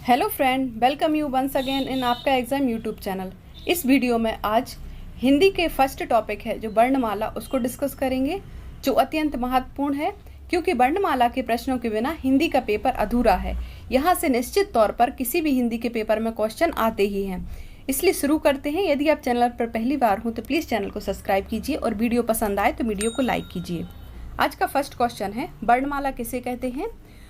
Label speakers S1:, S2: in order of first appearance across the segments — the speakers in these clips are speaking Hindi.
S1: Hello friend, welcome you once again in आपका एग्ज़ाम यूट्यूब चैनल। इस वीडियो में आज हिंदी के फर्स्ट टॉपिक है जो वर्णमाला, उसको डिस्कस करेंगे, जो अत्यंत महत्वपूर्ण है क्योंकि वर्णमाला के प्रश्नों के बिना हिंदी का पेपर अधूरा है। यहाँ से निश्चित तौर पर किसी भी हिंदी के पेपर में क्वेश्चन आते ही हैं। इसलिए शुरू करते हैं। यदि आप चैनल पर पहली बार हो तो प्लीज़ चैनल को सब्सक्राइब कीजिए और वीडियो पसंद आए तो वीडियो को लाइक कीजिए। आज का फर्स्ट क्वेश्चन है, वर्णमाला किसे कहते हैं?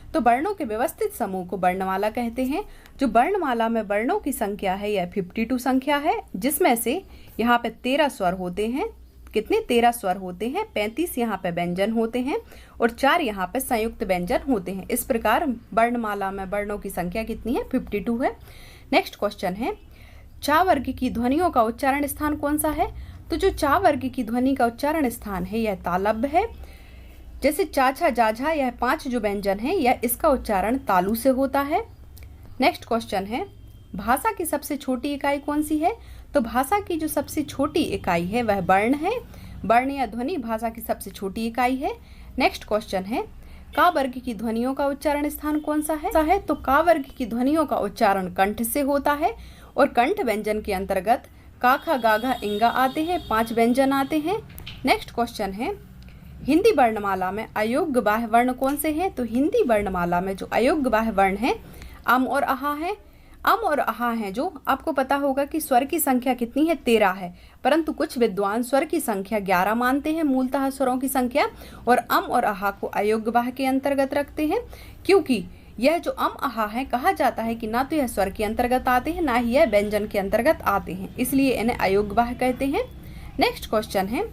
S1: तो वर्णों के व्यवस्थित समूह को वर्णमाला कहते हैं। जो वर्णमाला में वर्णों की संख्या है यह 52 संख्या है, जिसमें से यहाँ पे 13 स्वर होते हैं। कितने? 13 स्वर होते हैं। 35 यहाँ पे व्यंजन होते हैं और 4 यहाँ पे संयुक्त व्यंजन होते हैं। इस प्रकार वर्णमाला में वर्णों की संख्या कितनी है? 52 है। नेक्स्ट क्वेश्चन है, चा वर्ग की ध्वनियों का उच्चारण स्थान कौन सा है? तो जो चा वर्ग की ध्वनि का उच्चारण स्थान है यह तालव्य है। जैसे चाछा जाझा, यह 5 जो व्यंजन है यह इसका उच्चारण तालु से होता है। नेक्स्ट क्वेश्चन है, भाषा की सबसे छोटी इकाई कौन सी है? तो भाषा की जो सबसे छोटी इकाई है वह वर्ण है। वर्ण या ध्वनि भाषा की सबसे छोटी इकाई है। नेक्स्ट क्वेश्चन है, का वर्ग की ध्वनियों का उच्चारण स्थान कौन सा है? तो का वर्ग की ध्वनियों का उच्चारण कंठ से होता है और कंठ व्यंजन के अंतर्गत का, खा, गा, घा, इंगा आते हैं। 5 व्यंजन आते हैं। नेक्स्ट क्वेश्चन है, हिंदी वर्णमाला में अयोग्य बाह्य वर्ण कौन से हैं? तो हिंदी वर्णमाला में जो अयोग्य बाह्य वर्ण है अम और अहा है। अम और अहा है जो आपको पता होगा कि स्वर की संख्या कितनी है? 13 है, परंतु कुछ विद्वान स्वर की संख्या 11 मानते हैं, मूलतः स्वरों की संख्या, और अम और अहा को अयोग्य बाह्य के अंतर्गत रखते हैं, क्योंकि यह जो अम अहा है कहा जाता है कि ना तो यह स्वर के अंतर्गत आते हैं ना ही यह व्यंजन के अंतर्गत आते हैं, इसलिए इन्हें अयोग्य बाह्य कहते हैं। नेक्स्ट क्वेश्चन है,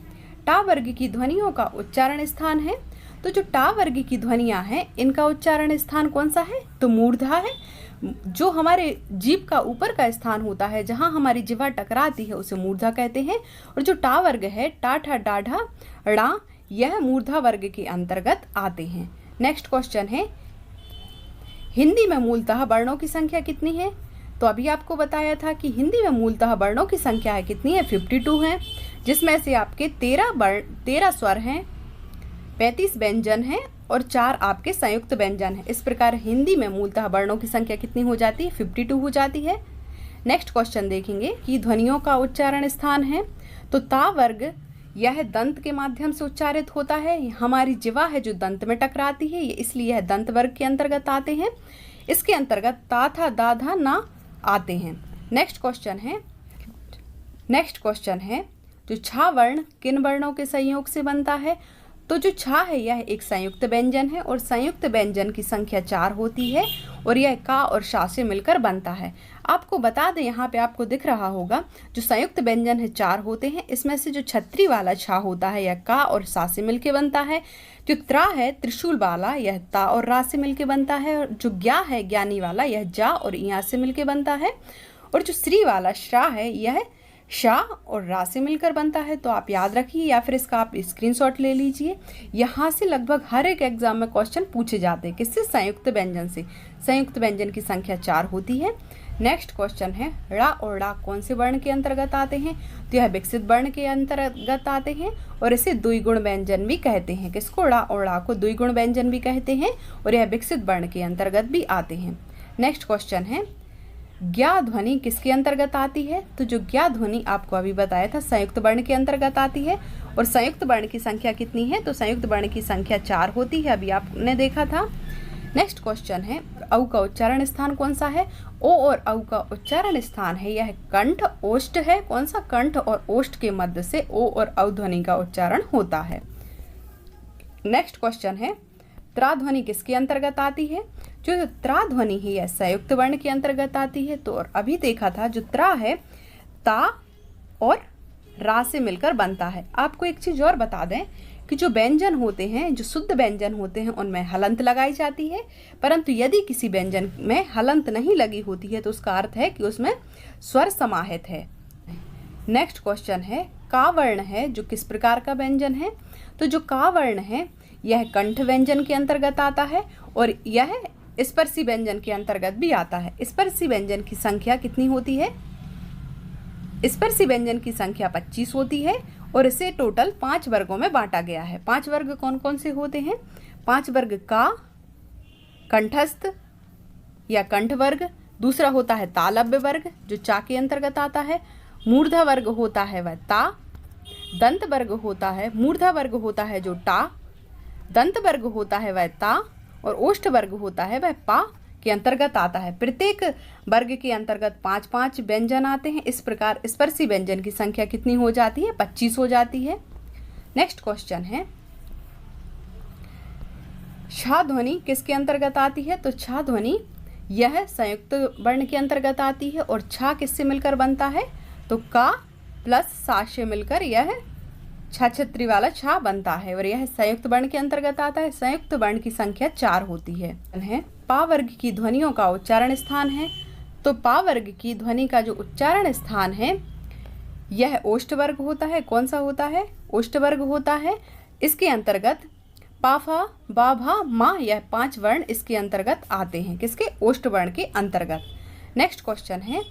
S1: टा वर्ग की ध्वनियों का उच्चारण स्थान है। तो जो टा वर्ग की ध्वनियां हैं इनका उच्चारण स्थान कौन सा है? तो मूर्धा है। जो हमारे जीभ का ऊपर का स्थान होता है, जहां हमारी जिह्वा टकराती है, उसे मूर्धा कहते हैं। और जो टा वर्ग है, टाठा, डाढ़ा, ड़ा, यह मूर्धा वर्ग के अंतर्गत आते हैं। नेक्स्ट क्वेश्चन है, हिंदी में मूलतः वर्णों की संख्या कितनी है? तो अभी आपको बताया था कि हिंदी में मूलतः वर्णों की संख्या है कितनी है? 52 है, जिसमें से आपके 13 स्वर हैं, 35 व्यंजन हैं और 4 आपके संयुक्त व्यंजन हैं। इस प्रकार हिंदी में मूलतः वर्णों की संख्या कितनी हो जाती है? 52 हो जाती है। नेक्स्ट क्वेश्चन देखेंगे कि ध्वनियों का उच्चारण स्थान है। तो ता वर्ग यह दंत के माध्यम से उच्चारित होता है। हमारी जिह्वा है जो दंत में टकराती है, इसलिए यह दंत वर्ग के अंतर्गत आते हैं। इसके अंतर्गत ता, था, दा, धा, ना आते हैं। नेक्स्ट क्वेश्चन है, जो छा वर्ण किन वर्णों के संयोग से बनता है? तो जो छा है यह एक संयुक्त व्यंजन है और संयुक्त व्यंजन की संख्या 4 होती है और यह का और शा से मिलकर बनता है। आपको बता दें, यहाँ पे आपको दिख रहा होगा जो संयुक्त व्यंजन है 4 होते हैं। इसमें से जो छतरी वाला छा होता है यह का और सा से मिलकर बनता है। जो त्रा है त्रिशूल वाला, यह ता और रा से मिलकर बनता है। और जो ज्ञा है ज्ञानी वाला, यह जा और इया से मिलकर बनता है। और जो श्री वाला श्रा है यह शाह और रा से मिलकर बनता है। तो आप याद रखिए या फिर इसका आप स्क्रीनशॉट ले लीजिए। यहाँ से लगभग हर एक एग्जाम में क्वेश्चन पूछे जाते हैं। किससे? संयुक्त व्यंजन से। संयुक्त व्यंजन की संख्या 4 होती है। नेक्स्ट क्वेश्चन है, ड़ा और ड़ा कौन से वर्ण के अंतर्गत आते हैं? तो यह विकसित वर्ण के अंतर्गत आते हैं और इसे द्विगुण व्यंजन भी कहते हैं। किसको? ड़ा और ड़ा को द्विगुण व्यंजन भी कहते हैं और यह विकसित वर्ण के अंतर्गत भी आते हैं। नेक्स्ट क्वेश्चन है, ज्ञा ध्वनि किसके अंतर्गत आती है? तो जो ज्ञा ध्वनि आपको अभी बताया था संयुक्त वर्ण के अंतर्गत आती है और संयुक्त वर्ण की संख्या कितनी है? तो संयुक्त वर्ण की संख्या 4 होती है, अभी आपने देखा था। नेक्स्ट क्वेश्चन है, औ का उच्चारण स्थान कौन सा है? ओ और औ का उच्चारण स्थान है यह कंठ ओष्ठ है। कौन सा? कंठ और ओष्ठ के मध्य से ओ और औ ध्वनि का उच्चारण होता है। नेक्स्ट क्वेश्चन है, त्रा ध्वनि किसके अंतर्गत आती है? जो त्रा ध्वनि है यह संयुक्त वर्ण के अंतर्गत आती है। तो और अभी देखा था जो त्रा है ता और रा से मिलकर बनता है। आपको एक चीज और बता दें कि जो व्यंजन होते हैं, जो शुद्ध व्यंजन होते हैं, उनमें हलंत लगाई जाती है, परंतु यदि किसी व्यंजन में हलंत नहीं लगी होती है तो उसका अर्थ है कि उसमें स्वर समाहित है। नेक्स्ट क्वेश्चन है, का वर्ण है जो किस प्रकार का व्यंजन है? तो जो का वर्ण है यह कंठ व्यंजन के अंतर्गत आता है और यह स्पर्शी व्यंजन के अंतर्गत भी आता है। स्पर्शी व्यंजन की संख्या कितनी होती है? स्पर्शी व्यंजन की संख्या 25 होती है और इसे टोटल 5 वर्गों में बांटा गया है। 5 वर्ग कौन कौन से होते हैं? 5 वर्ग का, कंठस्थ या कंठ वर्ग, दूसरा होता है तालव्य वर्ग जो चा के अंतर्गत आता है। मूर्धा वर्ग होता है वह ता। दंत वर्ग होता है, मूर्धा वर्ग होता है जो टा, दंत वर्ग होता है वह ता, और ओष्ठ वर्ग होता है वह पा के अंतर्गत आता है। प्रत्येक वर्ग के अंतर्गत 5-5 व्यंजन आते हैं। इस प्रकार स्पर्शी व्यंजन की संख्या कितनी हो जाती है? 25 हो जाती है। नेक्स्ट क्वेश्चन है, छा ध्वनि किसके अंतर्गत आती है? तो छा ध्वनि यह संयुक्त वर्ण के अंतर्गत आती है। और छा किससे मिलकर बनता है? तो का प्लस सा से मिलकर यह छाछत्री वाला छा बनता है और यह संयुक्त वर्ण के अंतर्गत आता है। संयुक्त वर्ण की संख्या 4 होती है। पा वर्ग की ध्वनियों का उच्चारण स्थान है। तो पा वर्ग की ध्वनि का जो उच्चारण स्थान है यह ओष्ठ वर्ग होता है। कौन सा होता है? ओष्ठ वर्ग होता है। इसके अंतर्गत पा फा बा भा मा यह 5 वर्ण इसके अंतर्गत आते हैं। किसके? ओष्ठ वर्ण के अंतर्गत। नेक्स्ट क्वेश्चन है,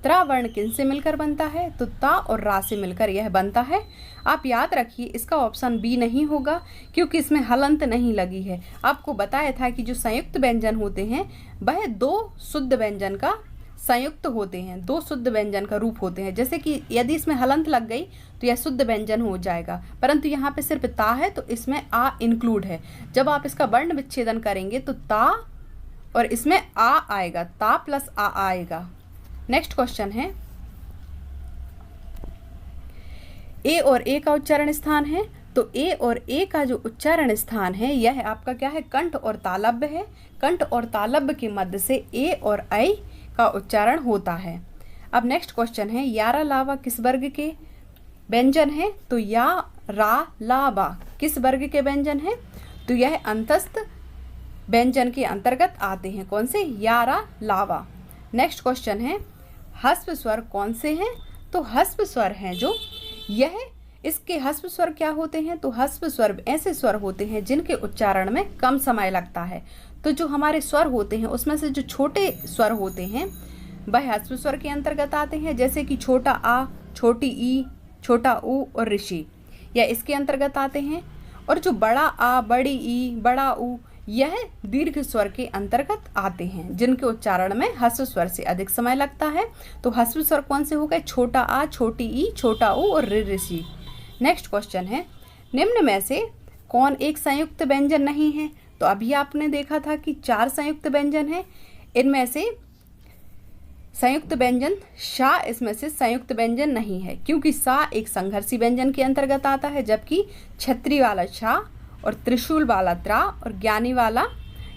S1: त्रा वर्ण किन से मिलकर बनता है? तो ता और रा से मिलकर यह बनता है। आप याद रखिए इसका ऑप्शन बी नहीं होगा क्योंकि इसमें हलंत नहीं लगी है। आपको बताया था कि जो संयुक्त व्यंजन होते हैं वह 2 शुद्ध व्यंजन का संयुक्त होते हैं, 2 शुद्ध व्यंजन का रूप होते हैं। जैसे कि यदि इसमें हलंत लग गई तो यह शुद्ध व्यंजन हो जाएगा, परंतु यहाँ पे सिर्फ ता है तो इसमें आ इंक्लूड है। जब आप इसका वर्ण विच्छेदन करेंगे तो ता और इसमें आ आएगा, ता प्लस आ आएगा। नेक्स्ट क्वेश्चन है, ए और ए का उच्चारण स्थान है। तो ए और ए का जो उच्चारण स्थान है यह आपका क्या है? कंठ और तालव्य है। कंठ और तालव्य के मध्य से ए और ऐ का उच्चारण होता है। अब नेक्स्ट क्वेश्चन है, यारा लावा किस वर्ग के व्यंजन है? तो या रा ला बा किस वर्ग के व्यंजन है? तो यह अंतस्थ व्यंजन के अंतर्गत आते हैं। कौन से? यारा लावा। नेक्स्ट क्वेश्चन है, हस्व स्वर कौन से हैं? तो हस्व स्वर हैं जो यह इसके हस्व स्वर क्या होते हैं? तो हस्व स्वर ऐसे स्वर होते हैं जिनके उच्चारण में कम समय लगता है। तो जो हमारे स्वर होते हैं उसमें से जो छोटे स्वर होते हैं वह हस्व स्वर के अंतर्गत आते हैं। जैसे कि छोटा आ, छोटी ई, छोटा ऊ और ऋषि यह इसके अंतर्गत आते हैं। और जो बड़ा आ, बड़ी ई, बड़ा ऊ यह दीर्घ स्वर के अंतर्गत आते हैं जिनके उच्चारण में हस्व स्वर से अधिक समय लगता है। तो हस्व स्वर कौन से हो गए? छोटा आ, छोटी ई, छोटा ऊ और ऋषि। नेक्स्ट क्वेश्चन है, निम्न में से कौन एक संयुक्त व्यंजन नहीं है? तो अभी आपने देखा था कि 4 संयुक्त व्यंजन हैं। इनमें से संयुक्त व्यंजन शा इसमें से संयुक्त व्यंजन नहीं है क्योंकि सा एक संघर्षी व्यंजन के अंतर्गत आता है, जबकि छत्री वाला छा और त्रिशूल वाला त्रा और ज्ञानी वाला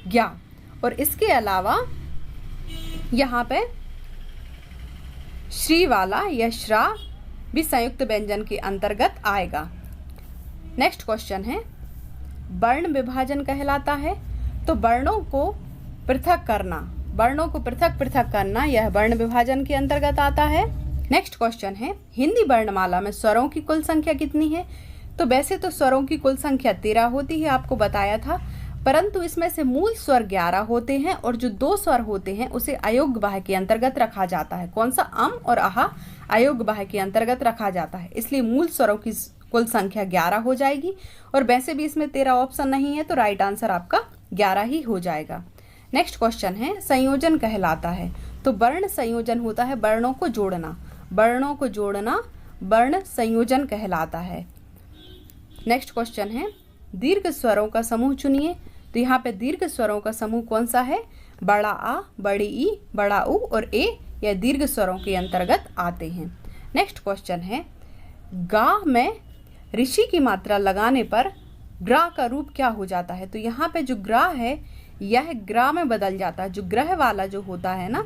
S1: ज्ञा। और इसके अलावा यहाँ पे श्री वाला या श्रा भी संयुक्त व्यंजन के अंतर्गत आएगा। नेक्स्ट क्वेश्चन है, वर्ण विभाजन कहलाता है। तो वर्णों को पृथक करना, वर्णों को पृथक पृथक करना यह वर्ण विभाजन के अंतर्गत आता है। नेक्स्ट क्वेश्चन है, हिंदी वर्णमाला में स्वरों की कुल संख्या कितनी है? तो वैसे तो स्वरों की कुल संख्या 13 होती है, आपको बताया था, परंतु इसमें से मूल स्वर 11 होते हैं और जो 2 स्वर होते हैं उसे अयोग्य बाह्य के अंतर्गत रखा जाता है। कौन सा? अम और आहा अयोग्य बाह्य के अंतर्गत रखा जाता है। इसलिए मूल स्वरों की कुल संख्या 11 हो जाएगी। और वैसे भी इसमें 13 ऑप्शन नहीं है तो राइट आंसर आपका 11 ही हो जाएगा। नेक्स्ट क्वेश्चन है, संयोजन कहलाता है। तो वर्ण संयोजन होता है वर्णों को जोड़ना, वर्णों को जोड़ना वर्ण संयोजन कहलाता है। नेक्स्ट क्वेश्चन है, दीर्घ स्वरों का समूह चुनिए। तो यहाँ पे दीर्घ स्वरों का समूह कौन सा है? बड़ा आ, बड़ी ई, बड़ा ऊ और ए यह दीर्घ स्वरों के अंतर्गत आते हैं। नेक्स्ट क्वेश्चन है, गा में ऋषि की मात्रा लगाने पर ग्रा का रूप क्या हो जाता है? तो यहाँ पे जो ग्रा है यह ग्रा में बदल जाता है। जो ग्रह वाला जो होता है ना,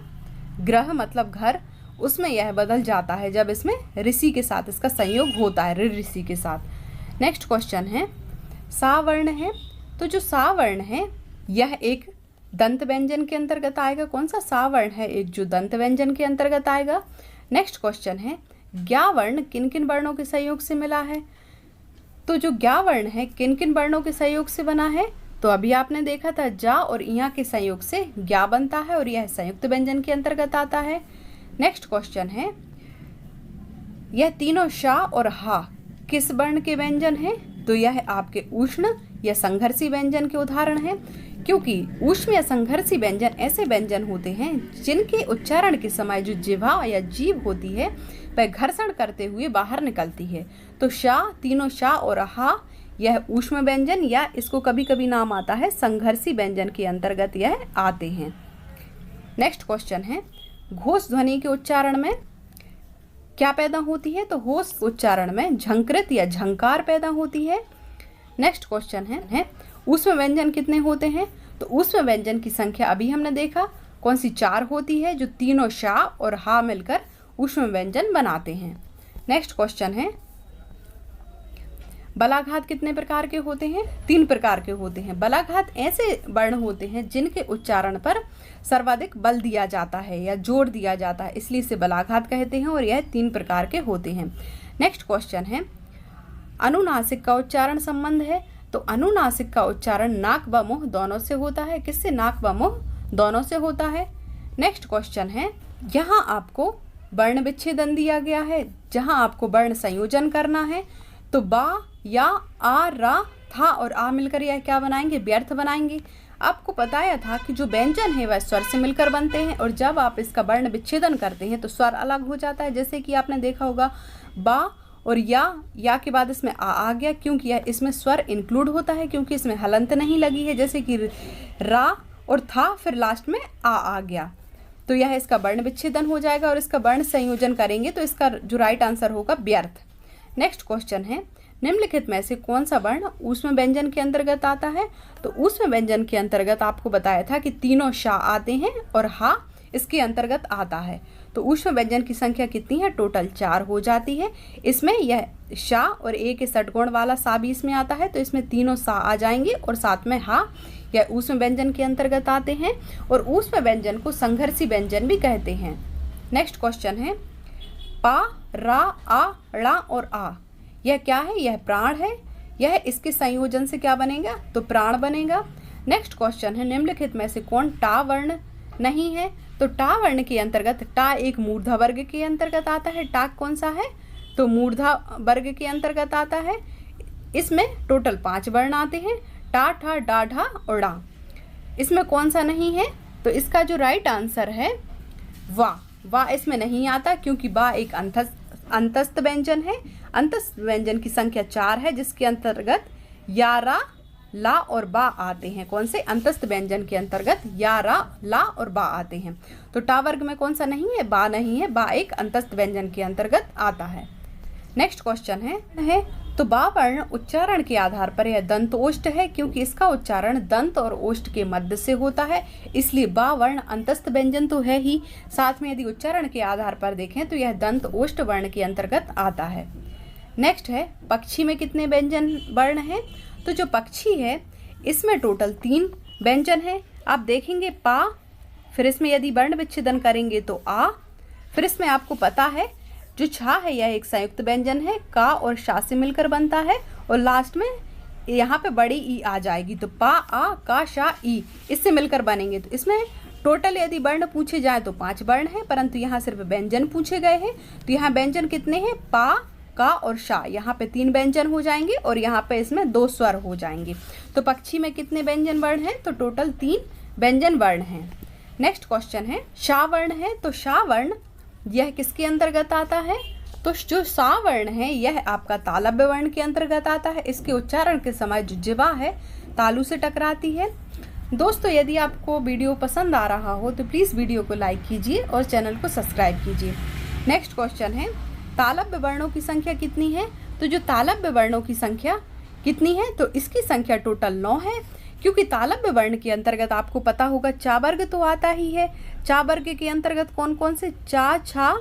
S1: ग्रह मतलब घर, उसमें यह बदल जाता है जब इसमें ऋषि के साथ इसका संयोग होता है, ऋषि के साथ। नेक्स्ट क्वेश्चन है, सा वर्ण है। तो जो सा वर्ण है यह एक दंत व्यंजन के अंतर्गत आएगा। कौन सा? सा वर्ण है एक जो दंत व्यंजन के अंतर्गत आएगा। नेक्स्ट क्वेश्चन है, ज्ञा वर्ण किन किन वर्णों के सहयोग से मिला है? तो जो ज्ञा वर्ण है किन किन वर्णों के सहयोग से बना है? तो अभी आपने देखा था जा और इया के सहयोग से ज्ञा बनता है और यह संयुक्त व्यंजन के अंतर्गत आता है। नेक्स्ट क्वेश्चन है, यह तीनों शा और हा किस वर्ण के व्यंजन हैं? तो यह आपके उष्ण या संघर्षी व्यंजन के उदाहरण हैं क्योंकि ऊष्म या संघर्षी व्यंजन ऐसे व्यंजन होते हैं जिनके उच्चारण के समय जो जिह्वा या जीभ होती है वह घर्षण करते हुए बाहर निकलती है। तो शा, तीनों शा और हा यह ऊष्म व्यंजन या इसको कभी कभी नाम आता है संघर्षी व्यंजन के अंतर्गत यह आते हैं। नेक्स्ट क्वेश्चन है, घोष ध्वनि के उच्चारण में क्या पैदा होती है? तो घोष उच्चारण में झंकृत या झंकार पैदा होती है। नेक्स्ट क्वेश्चन है ऊष्म व्यंजन कितने होते हैं? तो ऊष्म व्यंजन की संख्या अभी हमने देखा कौन सी 4 होती है, जो तीनों शा और हा मिलकर ऊष्म व्यंजन बनाते हैं। नेक्स्ट क्वेश्चन है, बलाघात कितने प्रकार के होते हैं? 3 प्रकार के होते हैं। बलाघात ऐसे वर्ण होते हैं जिनके उच्चारण पर सर्वाधिक बल दिया जाता है या जोर दिया जाता है, इसलिए इसे बलाघात कहते हैं और यह 3 प्रकार के होते हैं। नेक्स्ट क्वेश्चन है, अनुनासिक का उच्चारण संबंध है। तो अनुनासिक का उच्चारण नाक व मुंह दोनों से होता है। किससे? नाक व मुंह दोनों से होता है। नेक्स्ट क्वेश्चन है, यहाँ आपको वर्ण विच्छेदन दिया गया है जहाँ आपको वर्ण संयोजन करना है। तो बा, या, आ, रा, था और आ मिलकर यह क्या बनाएंगे? व्यर्थ बनाएंगे। आपको बताया था कि जो व्यंजन है वह स्वर से मिलकर बनते हैं और जब आप इसका वर्ण विच्छेदन करते हैं तो स्वर अलग हो जाता है। जैसे कि आपने देखा होगा बा और या के बाद इसमें आ गया, क्योंकि यह इसमें स्वर इंक्लूड होता है, क्योंकि इसमें हलंत नहीं लगी है। जैसे कि रा और था, फिर लास्ट में आ गया, तो यह इसका वर्ण विच्छेदन हो जाएगा और इसका वर्ण संयोजन करेंगे तो इसका जो राइट आंसर होगा व्यर्थ। नेक्स्ट क्वेश्चन है, निम्नलिखित में से कौन सा वर्ण ऊष्म व्यंजन के अंतर्गत आता है? तो ऊष्म व्यंजन के अंतर्गत आपको बताया था कि तीनों शा आते हैं और हा इसके अंतर्गत आता है। तो ऊष्म व्यंजन की संख्या कितनी है? टोटल 4 हो जाती है। इसमें यह शा और ए के षटगुण वाला सा भी इसमें आता है, तो इसमें तीनों सा आ जाएंगे और साथ में हा, यह ऊष्म व्यंजन के अंतर्गत आते हैं और ऊष्म व्यंजन को संघर्षी व्यंजन भी कहते हैं। नेक्स्ट क्वेश्चन है, पा, रा, आ, ड़ा और आ यह क्या है? यह प्राण है। यह इसके संयोजन से क्या बनेगा? तो प्राण बनेगा। नेक्स्ट क्वेश्चन है, निम्नलिखित में से कौन टा वर्ण नहीं है? तो टा वर्ण के अंतर्गत टा एक मूर्धा वर्ग के अंतर्गत आता है। टा कौन सा है? तो मूर्धा वर्ग के अंतर्गत आता है। इसमें टोटल 5 वर्ण आते हैं, टा, ठा, डा, ढा और डा। इसमें कौन सा नहीं है? तो इसका जो राइट आंसर है वा इसमें नहीं आता, क्योंकि बा एक अंतस्थ व्यंजन है। अंतस्थ व्यंजन की संख्या 4 है, जिसके अंतर्गत या, रा, ला और बा आते हैं। कौन से? अंतस्थ व्यंजन के अंतर्गत या, रा, ला और बा आते हैं। तो टा वर्ग में कौन सा नहीं है? बा नहीं है। बा एक अंतस्थ व्यंजन के अंतर्गत आता है। नेक्स्ट क्वेश्चन है तो बा वर्ण उच्चारण के आधार पर यह दंत ओष्ठ है, क्योंकि इसका उच्चारण दंत और ओष्ठ के मध्य से होता है, इसलिए बा वर्ण अंतस्थ व्यंजन तो है ही, साथ में यदि उच्चारण के आधार पर देखें तो यह दंत ओष्ठ वर्ण के अंतर्गत आता है। नेक्स्ट है, पक्षी में कितने व्यंजन वर्ण हैं? तो जो पक्षी है इसमें टोटल 3 व्यंजन है। आप देखेंगे पा, फिर इसमें यदि वर्ण विच्छेदन करेंगे तो आ, फिर इसमें आपको पता है जो छा है यह एक संयुक्त व्यंजन है, का और शा से मिलकर बनता है और लास्ट में यहाँ पे बड़ी ई आ जाएगी, तो पा, आ, का, शा, ई इससे मिलकर बनेंगे। तो इसमें टोटल यदि वर्ण पूछे जाए तो 5 वर्ण है, परंतु यहाँ सिर्फ व्यंजन पूछे गए हैं। तो यहाँ व्यंजन कितने हैं? पा, का और शा, यहाँ पे 3 व्यंजन हो जाएंगे और यहाँ पे इसमें 2 स्वर हो जाएंगे। तो पक्षी में कितने व्यंजन वर्ण हैं? तो टोटल 3 व्यंजन वर्ण हैं। नेक्स्ट क्वेश्चन है, शा वर्ण है। तो शा वर्ण यह किसके अंतर्गत आता है? तो जो सा वर्ण है यह आपका तालव्य वर्ण के अंतर्गत आता है। इसके उच्चारण के समय जो जिह्वा है तालु से टकराती है। दोस्तों, यदि आपको वीडियो पसंद आ रहा हो तो प्लीज़ वीडियो को लाइक कीजिए और चैनल को सब्सक्राइब कीजिए। नेक्स्ट क्वेश्चन है, तालव्य वर्णों की संख्या कितनी है? तो जो तालव्य वर्णों की संख्या कितनी है? तो इसकी संख्या टोटल 9 है, क्योंकि तालव्य वर्ण के अंतर्गत आपको पता होगा चा वर्ग तो आता ही है। चा वर्ग के अंतर्गत कौन कौन से? चा, छा,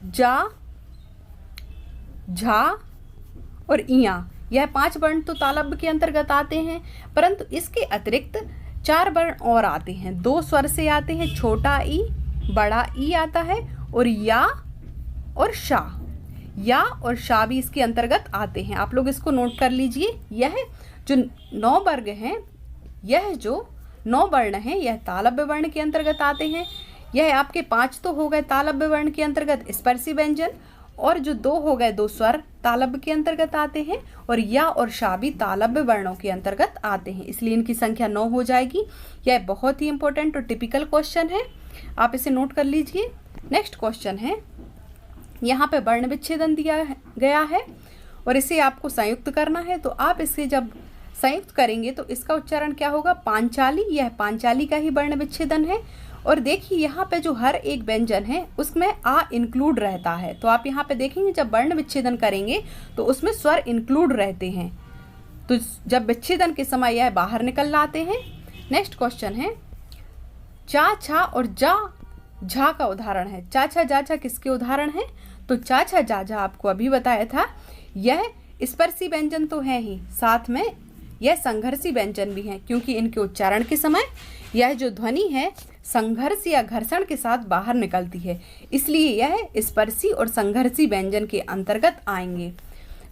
S1: जा, झा और इया, यह 5 वर्ण तो तालव्य के अंतर्गत आते हैं, परंतु इसके अतिरिक्त 4 वर्ण और आते हैं, 2 स्वर से आते हैं। छोटा ई, बड़ा ई आता है और या और शा, या और शा भी इसके अंतर्गत आते हैं। आप लोग इसको नोट कर लीजिए। यह जो 9 वर्ग हैं, यह जो 9 वर्ण हैं यह तालव्य वर्ण के अंतर्गत आते हैं। यह आपके 5 तो हो गए तालव्य वर्ण के अंतर्गत स्पर्शी व्यंजन, और जो 2 हो गए 2 स्वर तालव्य के अंतर्गत आते हैं, और या और शा भी तालव्य वर्णों के अंतर्गत आते हैं, इसलिए इनकी संख्या 9 हो जाएगी। यह बहुत ही इंपॉर्टेंट और टिपिकल क्वेश्चन है, आप इसे नोट कर लीजिए। नेक्स्ट क्वेश्चन है, यहाँ पे वर्ण विच्छेदन दिया गया है और इसे आपको संयुक्त करना है। तो आप इसे जब संयुक्त करेंगे तो इसका उच्चारण क्या होगा? पांचाली। यह पांचाली का ही वर्ण विच्छेदन है। और देखिए यहाँ पे जो हर एक व्यंजन है उसमें आ इंक्लूड रहता है। तो आप यहाँ पे देखेंगे जब वर्ण विच्छेदन करेंगे तो उसमें स्वर इंक्लूड रहते हैं, तो जब विच्छेदन के समय यह बाहर निकल लाते हैं। नेक्स्ट क्वेश्चन है, चा छा और जा झा का उदाहरण है। चा छा जा छा किसके उदाहरण है? तो चा छा जा झा आपको अभी बताया था, यह स्पर्शी व्यंजन तो है ही, साथ में यह संघर्षी व्यंजन भी है, क्योंकि इनके उच्चारण के समय यह जो ध्वनि है संघर्ष या घर्षण के साथ बाहर निकलती है, इसलिए यह स्पर्शी और संघर्षी व्यंजन के अंतर्गत आएंगे।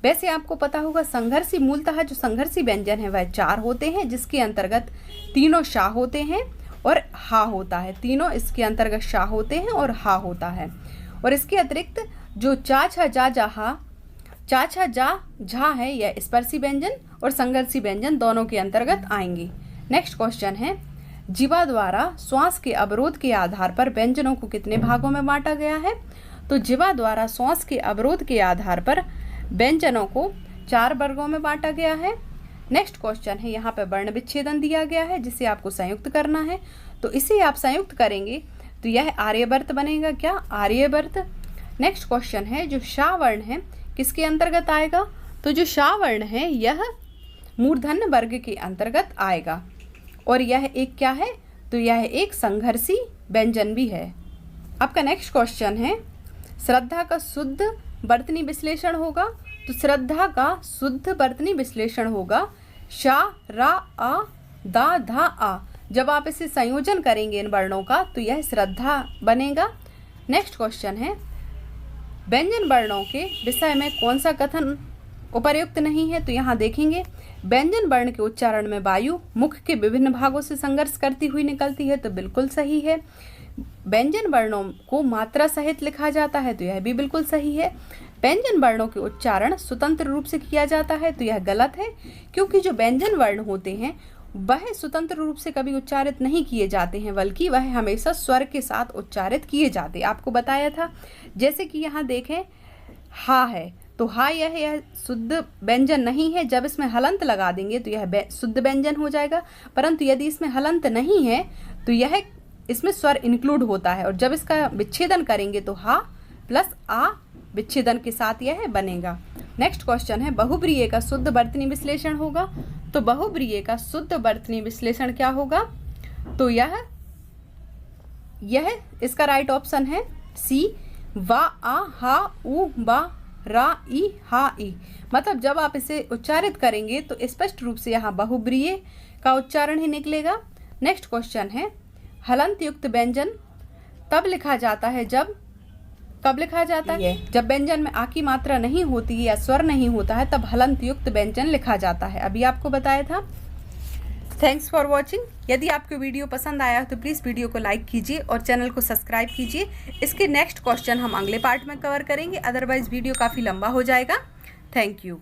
S1: वैसे आपको पता होगा संघर्षी, मूलतः जो संघर्षी व्यंजन है वह 4 होते हैं, जिसके अंतर्गत तीनों शा होते हैं और हा होता है। तीनों इसके अंतर्गत शा होते हैं और हा होता है। और इसके अतिरिक्त जो चा छा जा जा हा, चा छा जा झा है, यह स्पर्शी व्यंजन और संघर्षी व्यंजन दोनों के अंतर्गत आएंगे। नेक्स्ट क्वेश्चन है, जीवा द्वारा श्वास के अवरोध के आधार पर व्यंजनों को कितने भागों में बांटा गया है? तो जीवा द्वारा श्वास के अवरोध के आधार पर व्यंजनों को 4 वर्गों में बांटा गया है। नेक्स्ट क्वेश्चन है, यहाँ पे वर्ण विच्छेदन दिया गया है जिसे आपको संयुक्त करना है। तो इसे आप संयुक्त करेंगे तो यह आर्यवर्त बनेगा। क्या? आर्यवर्त। नेक्स्ट क्वेश्चन है, जो शा वर्ण है किसके अंतर्गत आएगा? तो जो शा वर्ण है यह मूर्धन्य वर्ग के अंतर्गत आएगा, और यह एक क्या है? तो यह एक संघर्षी व्यंजन भी है। आपका नेक्स्ट क्वेश्चन है, श्रद्धा का शुद्ध वर्तनी विश्लेषण होगा। तो श्रद्धा का शुद्ध वर्तनी विश्लेषण होगा शा रा आ दा धा आ। जब आप इसे संयोजन करेंगे इन वर्णों का तो यह श्रद्धा बनेगा। नेक्स्ट क्वेश्चन है, व्यंजन वर्णों के विषय में कौन सा कथन उपर्युक्त नहीं है? तो यहाँ देखेंगे, व्यंजन वर्ण के उच्चारण में वायु मुख के विभिन्न भागों से संघर्ष करती हुई निकलती है, तो बिल्कुल सही है। व्यंजन वर्णों को मात्रा सहित लिखा जाता है, तो यह भी बिल्कुल सही है। व्यंजन वर्णों के उच्चारण स्वतंत्र रूप से किया जाता है, तो यह गलत है, क्योंकि जो व्यंजन वर्ण होते हैं वह स्वतंत्र रूप से कभी उच्चारित नहीं किए जाते हैं, बल्कि वह हमेशा स्वर के साथ उच्चारित किए जाते हैं। आपको बताया था, जैसे कि यहाँ देखें हा है, तो हा यह शुद्ध व्यंजन नहीं है। जब इसमें हलंत लगा देंगे तो यह शुद्ध व्यंजन हो जाएगा, परंतु यदि इसमें हलंत नहीं है तो यह इसमें स्वर इंक्लूड होता है, और जब इसका विच्छेदन करेंगे तो हा प्लस आ विच्छेदन के साथ यह बनेगा। नेक्स्ट क्वेश्चन है, बहुब्रीहि का शुद्ध वर्तनी विश्लेषण होगा। तो बहुब्रीहि का शुद्ध वर्तनी विश्लेषण क्या होगा? तो यह इसका राइट ऑप्शन है सी, वा आ हा उ बा रा ई हा ई। मतलब जब आप इसे उच्चारित करेंगे तो स्पष्ट रूप से यहाँ बहुब्रीहि का उच्चारण ही निकलेगा। नेक्स्ट क्वेश्चन है, हलंत युक्त व्यंजन तब लिखा जाता है जब, कब लिखा जाता है? जब व्यंजन में आ की मात्रा नहीं होती या स्वर नहीं होता है, तब हलंत युक्त व्यंजन लिखा जाता है। अभी आपको बताया था। Thanks for watching. यदि आपको वीडियो पसंद आया तो प्लीज़ वीडियो को लाइक कीजिए और चैनल को सब्सक्राइब कीजिए। इसके नेक्स्ट क्वेश्चन हम अगले पार्ट में कवर करेंगे, अदरवाइज वीडियो काफ़ी लंबा हो जाएगा। Thank you.